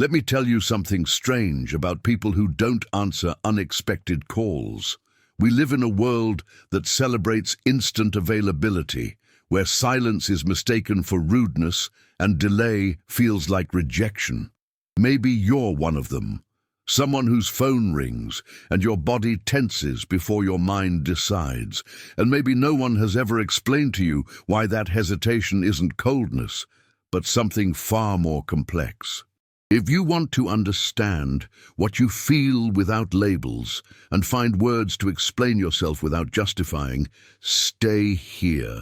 Let me tell you something strange about people who don't answer unexpected calls. We live in a world that celebrates instant availability, where silence is mistaken for rudeness and delay feels like rejection. Maybe you're one of them. Someone whose phone rings and your body tenses before your mind decides. And maybe no one has ever explained to you why that hesitation isn't coldness, but something far more complex. If you want to understand what you feel without labels and find words to explain yourself without justifying, stay here.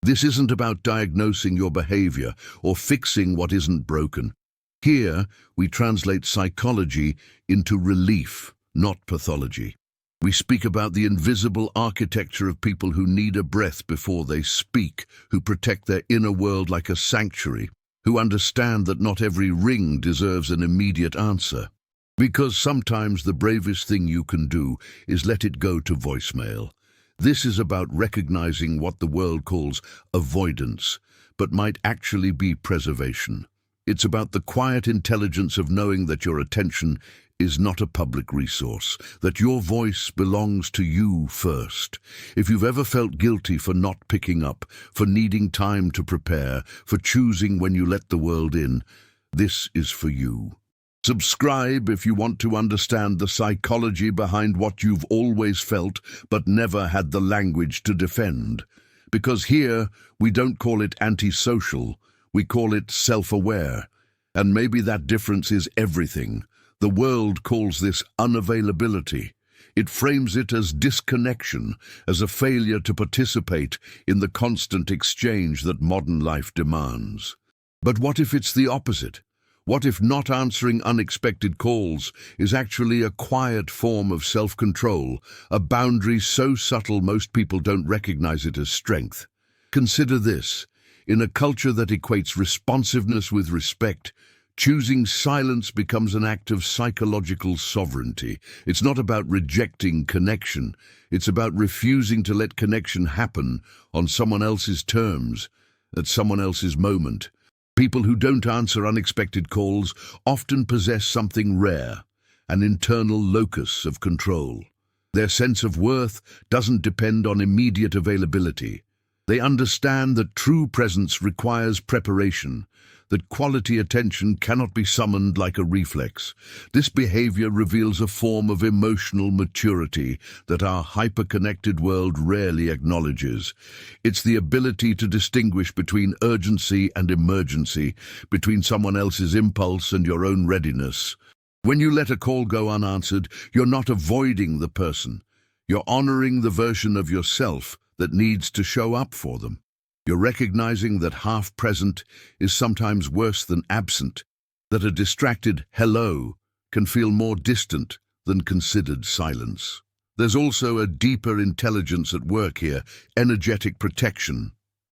This isn't about diagnosing your behavior or fixing what isn't broken. Here, we translate psychology into relief, not pathology. We speak about the invisible architecture of people who need a breath before they speak, who protect their inner world like a sanctuary, who understand that not every ring deserves an immediate answer. Because sometimes the bravest thing you can do is let it go to voicemail. This is about recognizing what the world calls avoidance, but might actually be preservation. It's about the quiet intelligence of knowing that your attention is not a public resource, that your voice belongs to you first. If you've ever felt guilty for not picking up, for needing time to prepare, for choosing when you let the world in, this is for you. Subscribe if you want to understand the psychology behind what you've always felt but never had the language to defend. Because here, we don't call it antisocial, we call it self-aware. And maybe that difference is everything. The world calls this unavailability. It frames it as disconnection, as a failure to participate in the constant exchange that modern life demands. But what if it's the opposite? What if not answering unexpected calls is actually a quiet form of self-control, a boundary so subtle most people don't recognize it as strength? Consider this. In a culture that equates responsiveness with respect, choosing silence becomes an act of psychological sovereignty. It's not about rejecting connection. It's about refusing to let connection happen on someone else's terms, at someone else's moment. People who don't answer unexpected calls often possess something rare, an internal locus of control. Their sense of worth doesn't depend on immediate availability. They understand that true presence requires preparation, that quality attention cannot be summoned like a reflex. This behavior reveals a form of emotional maturity that our hyper-connected world rarely acknowledges. It's the ability to distinguish between urgency and emergency, between someone else's impulse and your own readiness. When you let a call go unanswered, you're not avoiding the person. You're honoring the version of yourself that needs to show up for them. You're recognizing that half present is sometimes worse than absent, that a distracted hello can feel more distant than considered silence. There's also a deeper intelligence at work here, energetic protection.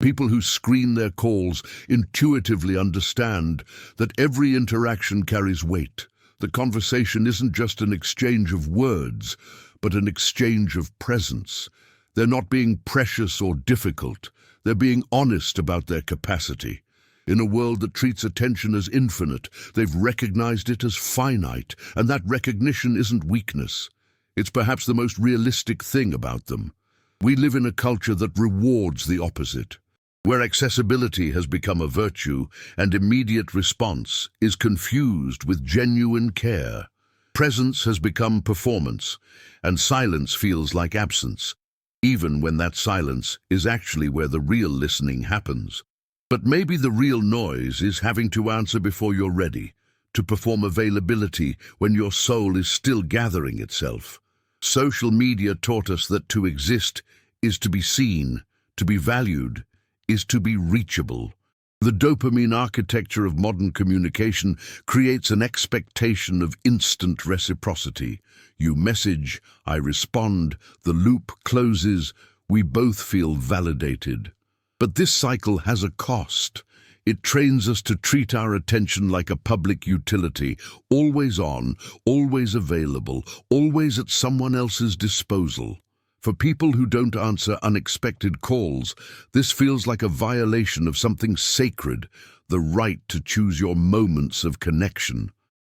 People who screen their calls intuitively understand that every interaction carries weight. The conversation isn't just an exchange of words, but an exchange of presence. They're not being precious or difficult. They're being honest about their capacity. In a world that treats attention as infinite, they've recognized it as finite, and that recognition isn't weakness. It's perhaps the most realistic thing about them. We live in a culture that rewards the opposite, where accessibility has become a virtue and immediate response is confused with genuine care. Presence has become performance, and silence feels like absence, even when that silence is actually where the real listening happens. But maybe the real noise is having to answer before you're ready, to perform availability when your soul is still gathering itself. Social media taught us that to exist is to be seen, to be valued, is to be reachable. The dopamine architecture of modern communication creates an expectation of instant reciprocity. You message, I respond, the loop closes, we both feel validated. But this cycle has a cost. It trains us to treat our attention like a public utility, always on, always available, always at someone else's disposal. For people who don't answer unexpected calls, this feels like a violation of something sacred, the right to choose your moments of connection.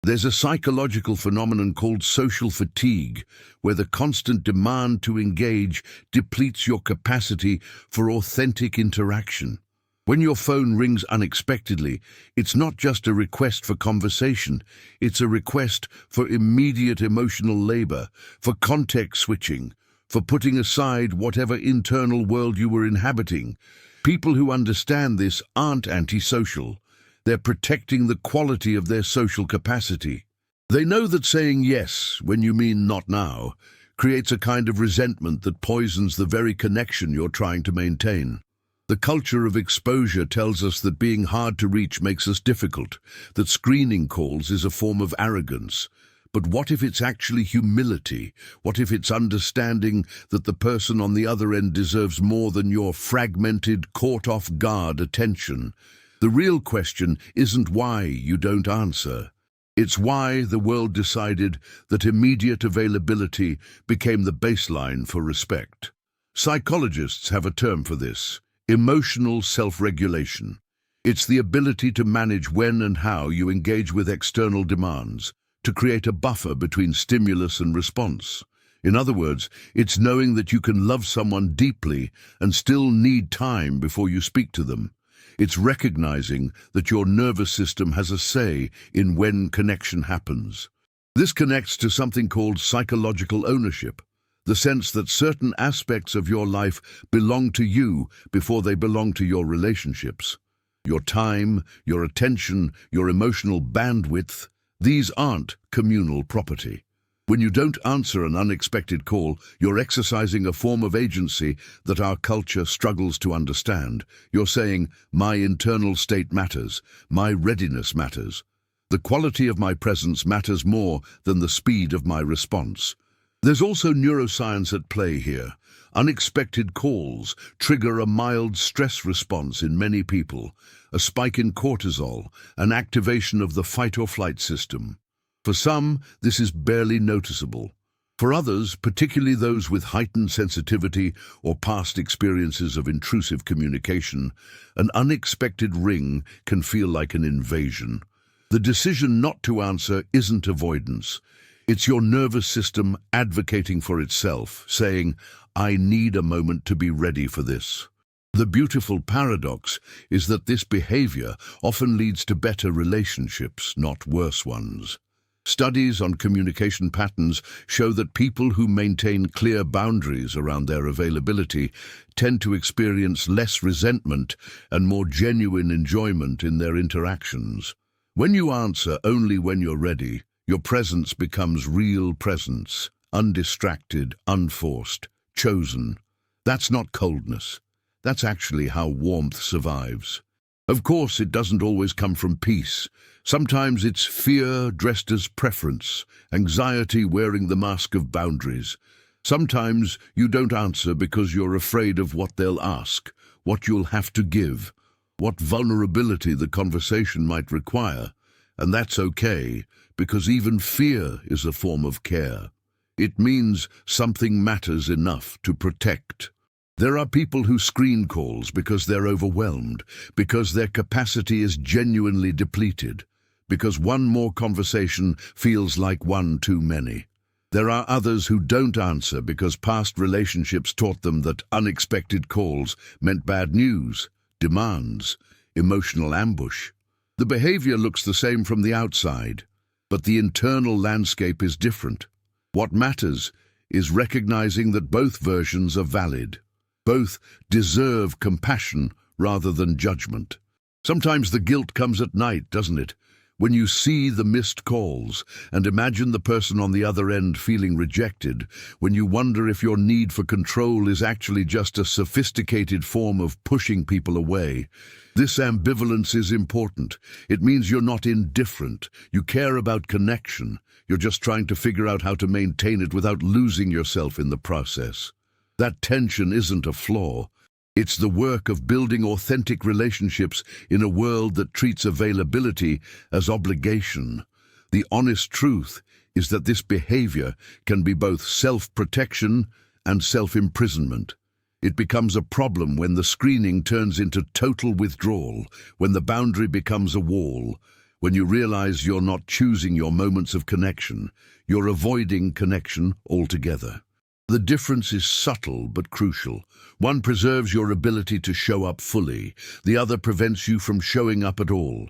There's a psychological phenomenon called social fatigue, where the constant demand to engage depletes your capacity for authentic interaction. When your phone rings unexpectedly, it's not just a request for conversation, it's a request for immediate emotional labor, for context switching, for putting aside whatever internal world you were inhabiting. People who understand this aren't antisocial. They're protecting the quality of their social capacity. They know that saying yes when you mean not now creates a kind of resentment that poisons the very connection you're trying to maintain. The culture of exposure tells us that being hard to reach makes us difficult, that screening calls is a form of arrogance. But what if it's actually humility? What if it's understanding that the person on the other end deserves more than your fragmented, caught-off-guard attention? The real question isn't why you don't answer. It's why the world decided that immediate availability became the baseline for respect. Psychologists have a term for this: emotional self-regulation. It's the ability to manage when and how you engage with external demands, to create a buffer between stimulus and response. In other words, it's knowing that you can love someone deeply and still need time before you speak to them. It's recognizing that your nervous system has a say in when connection happens. This connects to something called psychological ownership, the sense that certain aspects of your life belong to you before they belong to your relationships. Your time, your attention, your emotional bandwidth, these aren't communal property. When you don't answer an unexpected call, you're exercising a form of agency that our culture struggles to understand. You're saying, my internal state matters, my readiness matters. The quality of my presence matters more than the speed of my response. There's also neuroscience at play here. Unexpected calls trigger a mild stress response in many people, a spike in cortisol, an activation of the fight-or-flight system. For some, this is barely noticeable. For others, particularly those with heightened sensitivity or past experiences of intrusive communication, an unexpected ring can feel like an invasion. The decision not to answer isn't avoidance. It's your nervous system advocating for itself, saying, I need a moment to be ready for this. The beautiful paradox is that this behavior often leads to better relationships, not worse ones. Studies on communication patterns show that people who maintain clear boundaries around their availability tend to experience less resentment and more genuine enjoyment in their interactions. When you answer only when you're ready, your presence becomes real presence, undistracted, unforced, chosen. That's not coldness. That's actually how warmth survives. Of course, it doesn't always come from peace. Sometimes it's fear dressed as preference, anxiety wearing the mask of boundaries. Sometimes you don't answer because you're afraid of what they'll ask, what you'll have to give, what vulnerability the conversation might require. And that's okay, because even fear is a form of care. It means something matters enough to protect. There are people who screen calls because they're overwhelmed, because their capacity is genuinely depleted, because one more conversation feels like one too many. There are others who don't answer because past relationships taught them that unexpected calls meant bad news, demands, emotional ambush. The behavior looks the same from the outside, but the internal landscape is different. What matters is recognizing that both versions are valid. Both deserve compassion rather than judgment. Sometimes the guilt comes at night, doesn't it? When you see the missed calls and imagine the person on the other end feeling rejected, when you wonder if your need for control is actually just a sophisticated form of pushing people away. This ambivalence is important. It means you're not indifferent. You care about connection. You're just trying to figure out how to maintain it without losing yourself in the process. That tension isn't a flaw. It's the work of building authentic relationships in a world that treats availability as obligation. The honest truth is that this behavior can be both self-protection and self-imprisonment. It becomes a problem when the screening turns into total withdrawal, when the boundary becomes a wall, When you realize you're not choosing your moments of connection, you're avoiding connection altogether. The difference is subtle but crucial. One preserves your ability to show up fully, the other prevents you from showing up at all.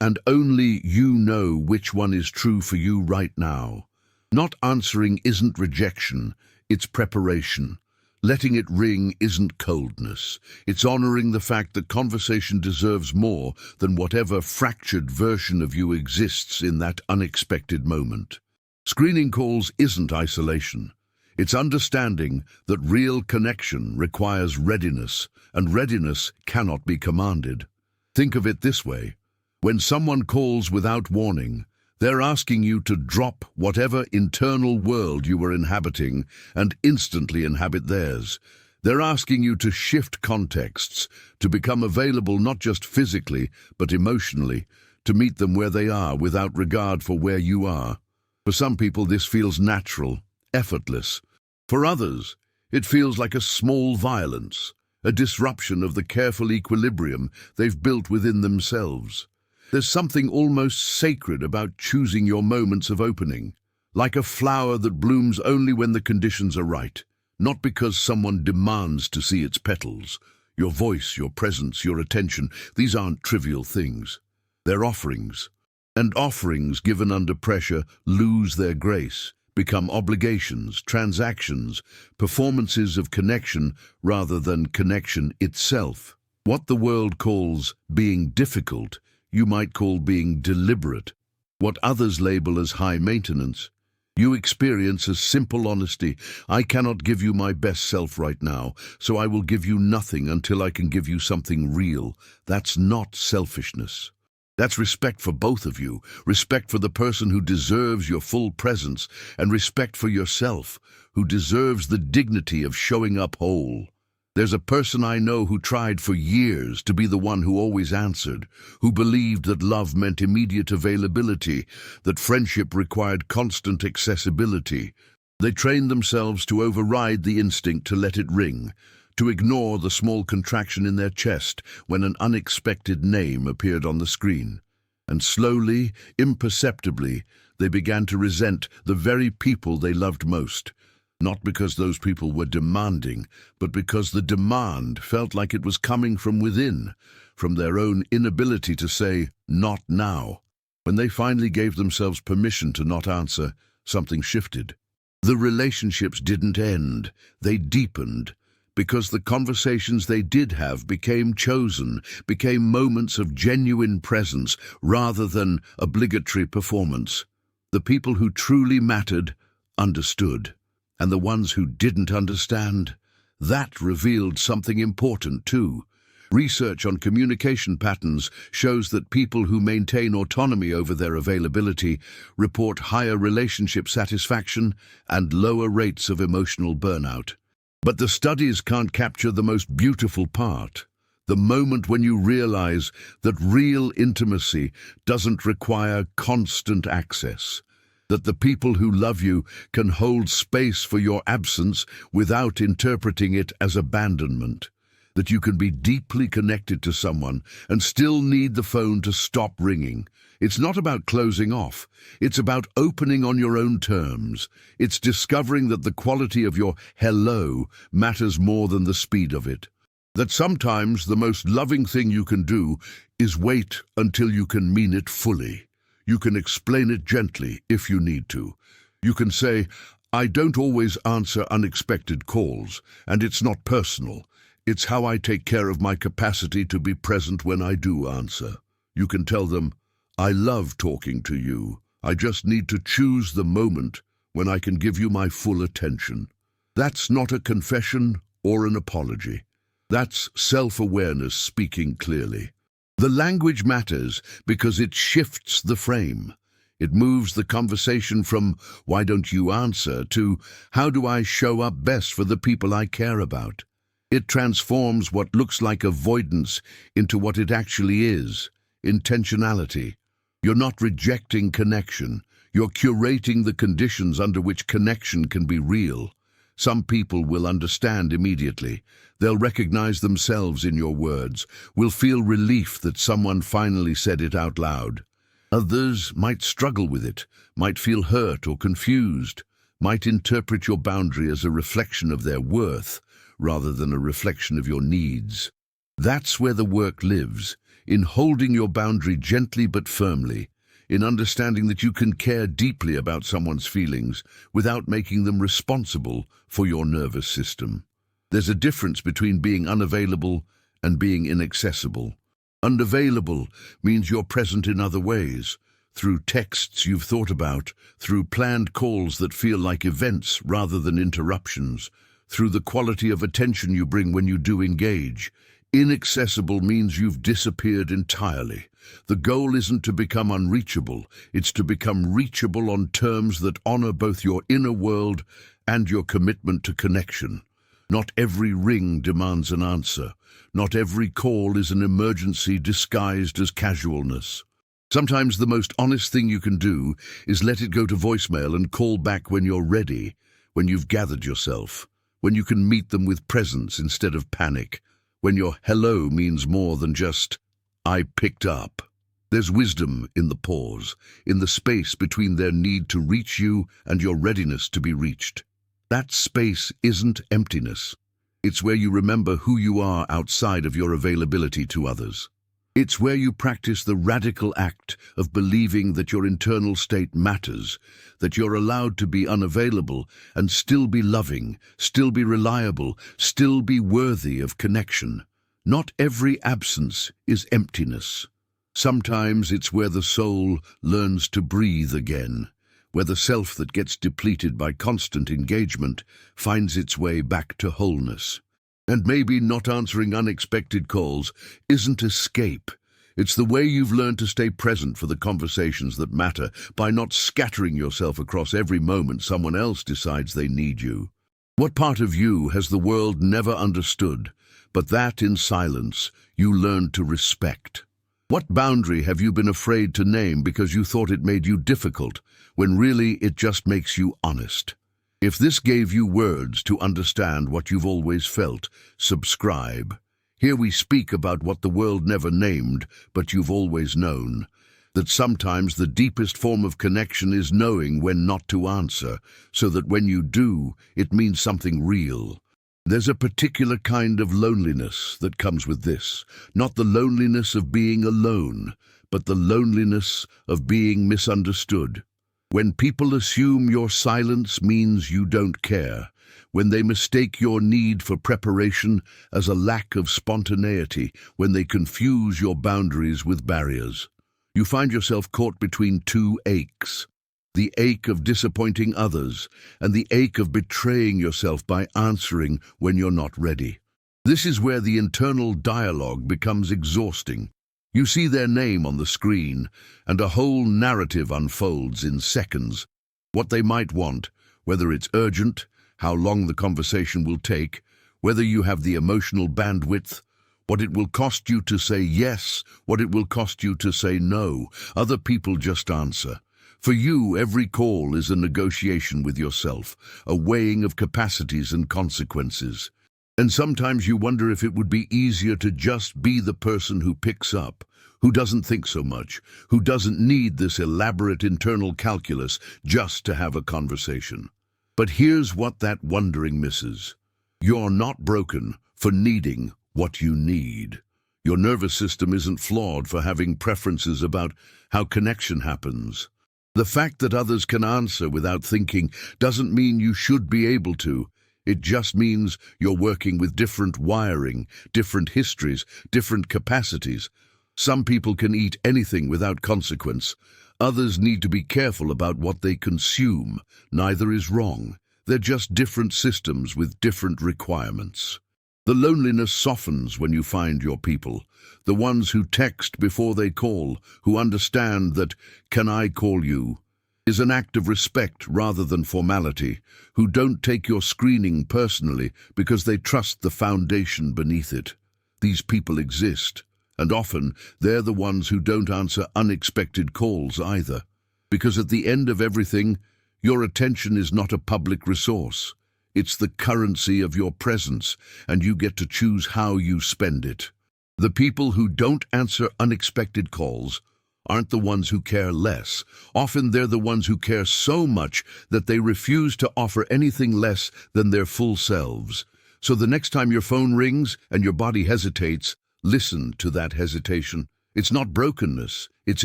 And only you know which one is true for you right now. Not answering isn't rejection, it's preparation. Letting it ring isn't coldness. It's honoring the fact that conversation deserves more than whatever fractured version of you exists in that unexpected moment. Screening calls isn't isolation. It's understanding that real connection requires readiness, and readiness cannot be commanded. Think of it this way. When someone calls without warning, they're asking you to drop whatever internal world you were inhabiting and instantly inhabit theirs. They're asking you to shift contexts, to become available not just physically, but emotionally, to meet them where they are without regard for where you are. For some people, this feels natural, effortless. For others, it feels like a small violence, a disruption of the careful equilibrium they've built within themselves. There's something almost sacred about choosing your moments of opening, like a flower that blooms only when the conditions are right, not because someone demands to see its petals. Your voice, your presence, your attention, these aren't trivial things. They're offerings. And offerings given under pressure lose their grace, become obligations, transactions, performances of connection rather than connection itself. What the world calls being difficult, you might call being deliberate. What others label as high maintenance, you experience as simple honesty. I cannot give you my best self right now, so I will give you nothing until I can give you something real. That's not selfishness. That's respect for both of you, respect for the person who deserves your full presence, and respect for yourself, who deserves the dignity of showing up whole. There's a person I know who tried for years to be the one who always answered, who believed that love meant immediate availability, that friendship required constant accessibility. They trained themselves to override the instinct to let it ring, to ignore the small contraction in their chest when an unexpected name appeared on the screen. And slowly, imperceptibly, they began to resent the very people they loved most. Not because those people were demanding, but because the demand felt like it was coming from within, from their own inability to say, "Not now." When they finally gave themselves permission to not answer, something shifted. The relationships didn't end, they deepened, because the conversations they did have became chosen, became moments of genuine presence rather than obligatory performance. The people who truly mattered understood. And the ones who didn't understand, that revealed something important too. Research on communication patterns shows that people who maintain autonomy over their availability report higher relationship satisfaction and lower rates of emotional burnout. But the studies can't capture the most beautiful part, the moment when you realize that real intimacy doesn't require constant access. That the people who love you can hold space for your absence without interpreting it as abandonment. That you can be deeply connected to someone and still need the phone to stop ringing. It's not about closing off. It's about opening on your own terms. It's discovering that the quality of your hello matters more than the speed of it. That sometimes the most loving thing you can do is wait until you can mean it fully. You can explain it gently if you need to. You can say, "I don't always answer unexpected calls, and it's not personal. It's how I take care of my capacity to be present when I do answer." You can tell them, "I love talking to you. I just need to choose the moment when I can give you my full attention." That's not a confession or an apology. That's self-awareness speaking clearly. The language matters because it shifts the frame. It moves the conversation from "why don't you answer" to "how do I show up best for the people I care about?" It transforms what looks like avoidance into what it actually is, intentionality. You're not rejecting connection. You're curating the conditions under which connection can be real. Some people will understand immediately. They'll recognize themselves in your words, will feel relief that someone finally said it out loud. Others might struggle with it, might feel hurt or confused, might interpret your boundary as a reflection of their worth rather than a reflection of your needs. That's where the work lives, in holding your boundary gently but firmly, in understanding that you can care deeply about someone's feelings without making them responsible for your nervous system. There's a difference between being unavailable and being inaccessible. Unavailable means you're present in other ways, through texts you've thought about, through planned calls that feel like events rather than interruptions, through the quality of attention you bring when you do engage. Inaccessible means you've disappeared entirely. The goal isn't to become unreachable, it's to become reachable on terms that honor both your inner world and your commitment to connection. Not every ring demands an answer. Not every call is an emergency disguised as casualness. Sometimes the most honest thing you can do is let it go to voicemail and call back when you're ready, when you've gathered yourself, when you can meet them with presence instead of panic, when your hello means more than just, I picked up. There's wisdom in the pause, in the space between their need to reach you and your readiness to be reached. That space isn't emptiness. It's where you remember who you are outside of your availability to others. It's where you practice the radical act of believing that your internal state matters, that you're allowed to be unavailable and still be loving, still be reliable, still be worthy of connection. Not every absence is emptiness. Sometimes it's where the soul learns to breathe again, where the self that gets depleted by constant engagement finds its way back to wholeness. And maybe not answering unexpected calls isn't escape. It's the way you've learned to stay present for the conversations that matter by not scattering yourself across every moment someone else decides they need you. What part of you has the world never understood, but that in silence you learned to respect? What boundary have you been afraid to name because you thought it made you difficult, when really it just makes you honest? If this gave you words to understand what you've always felt, subscribe. Here we speak about what the world never named, but you've always known. That sometimes the deepest form of connection is knowing when not to answer, so that when you do, it means something real. There's a particular kind of loneliness that comes with this, not the loneliness of being alone, but the loneliness of being misunderstood. When people assume your silence means you don't care, when they mistake your need for preparation as a lack of spontaneity, when they confuse your boundaries with barriers, you find yourself caught between two aches. The ache of disappointing others, and the ache of betraying yourself by answering when you're not ready. This is where the internal dialogue becomes exhausting. You see their name on the screen, and a whole narrative unfolds in seconds. What they might want, whether it's urgent, how long the conversation will take, whether you have the emotional bandwidth, what it will cost you to say yes, what it will cost you to say no. Other people just answer. For you, every call is a negotiation with yourself, a weighing of capacities and consequences. And sometimes you wonder if it would be easier to just be the person who picks up, who doesn't think so much, who doesn't need this elaborate internal calculus just to have a conversation. But here's what that wondering misses. You're not broken for needing what you need. Your nervous system isn't flawed for having preferences about how connection happens. The fact that others can answer without thinking doesn't mean you should be able to. It just means you're working with different wiring, different histories, different capacities. Some people can eat anything without consequence. Others need to be careful about what they consume. Neither is wrong. They're just different systems with different requirements. The loneliness softens when you find your people, the ones who text before they call, who understand that "can I call you" is an act of respect rather than formality, who don't take your screening personally because they trust the foundation beneath it. These people exist, and often they're the ones who don't answer unexpected calls either, because at the end of everything, your attention is not a public resource. It's the currency of your presence, and you get to choose how you spend it. The people who don't answer unexpected calls aren't the ones who care less. Often they're the ones who care so much that they refuse to offer anything less than their full selves. So the next time your phone rings and your body hesitates, listen to that hesitation. It's not brokenness, it's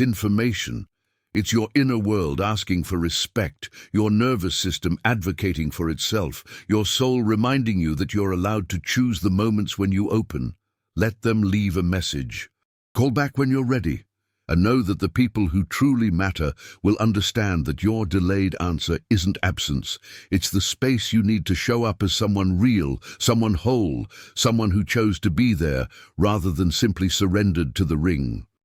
information. It's your inner world asking for respect, your nervous system advocating for itself, your soul reminding you that you're allowed to choose the moments when you open. Let them leave a message. Call back when you're ready, and know that the people who truly matter will understand that your delayed answer isn't absence. It's the space you need to show up as someone real, someone whole, someone who chose to be there rather than simply surrendered to the ring.